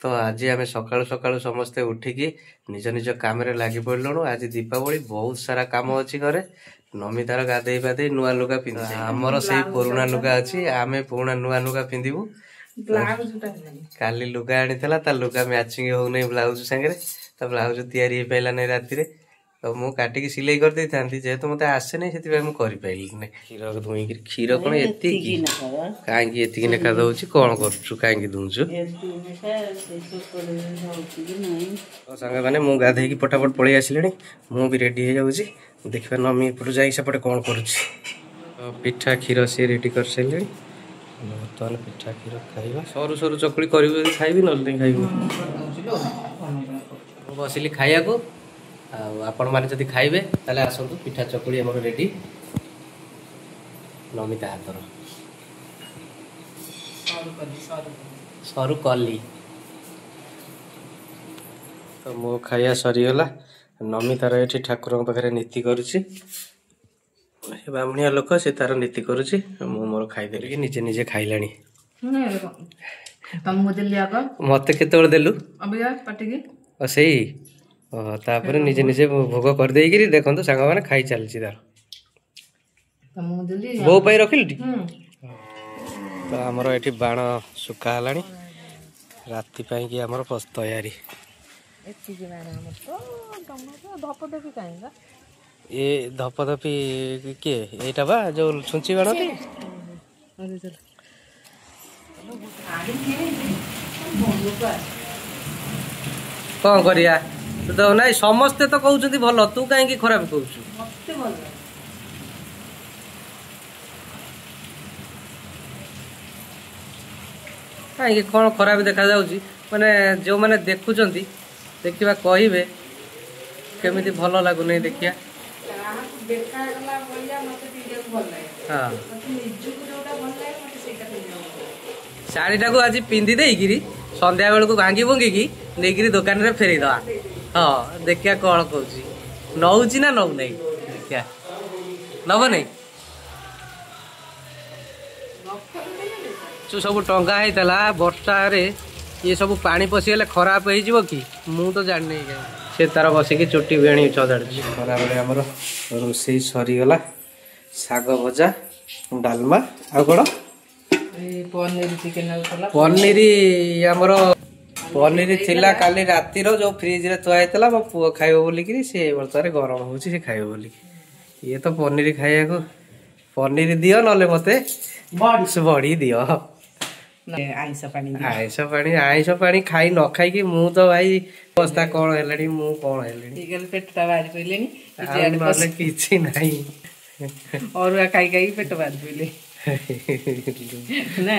तो आज आम सकाळु सकाळु समस्ते उठिकी निज निज काम लगी पड़लु। आज दीपावली बहुत सारा कम अच्छी घरे। नमितार गाधे पाधे नुआ लुगा पिंधि आमर से पुराना लुगा अच्छी आम पुराना नुआ लुगा पिंधु। काली लुगा आनी लुगा मैचिंग हो नहीं ब्लाउज सांगे तो ब्लाउज तैयारी पाइला नहीं राति तो मु काटिकी सिलाई कर दे था जेहेतु मत आसे नहीं से कर क्षीर धोई क्षीर कौन एति कहीं नेका दौर कौन कर कहीं दूचु सांग मैंने मु गाधे पटापट पलि आसिले मु भी रेडी हो जाऊँगी देखा नमी एपट जा सेपटे कौन कर पिठा क्षीर सी रेडी कर सारे बर्तमान पिठा क्षीर खाइबा सरू सरू चकुली कर खाइबी ना खाइबी बसिली खाया को आपण माने जदि खाइबे ताले आसंतु पिठा चकुली हमर रेडी नमिता हातर सरू कली तो मो खाया सरीगला नमितार ये ठाकुर पाखे नीति करुच्ची ब्राह्मणिया लोक से तार नीति करुच्ची मु मोर खाईदेली निजे निजे खाइला मत केत देलु से तापर निजे निजे भोग कर देकरी देखो सांग मैंने खाई चलती तार बो पाई रखिल तो आमर ये बाण सुखा है राति की आमर तैयारी ये धपधपी किए एटा बा जो छुंची बाण कौन करिया तो नहीं समस्ते तो कहते भल तू कहीं खराब कहू कहीं कौन खराब देखा जाऊँगी माने जो मैंने देखुं देखा कहे केमी भल लगुन देखिया हाँ शाढ़ीटा को आज पिंधि देकरी संध्या बेलू को भांगी भुंगी नहीं दुकान में फेरीदवा हाँ देखिया कौन कौच नौची ना नौ नहीं देखिया नब नहीं सब टंगा होता वर्षा ये सब पानी पशिगले खराब हो कि मु तो जानी से तार बसिकी चुटी बेणी चदाड़ी खरा बेले आमर रोषे सरीगला शाग भजा डालमा आ कौन पनीर आमर पनीर थिला काली रातिर जो फ्रिज रे थुआ होता मो पुओ खाइब बोलिकी सी बर्तमान गरम हो खाइब बोलिकी ये तो पनीर खाइया को पनीर दियो नले मते बड़ी दियो आइस पानी खाई न खाई मु तो भाई अवस्था कौन है मु कौन है पेटा बाहर पड़े किसी नहीं और खाई खाई पेट बाहर पड़े ना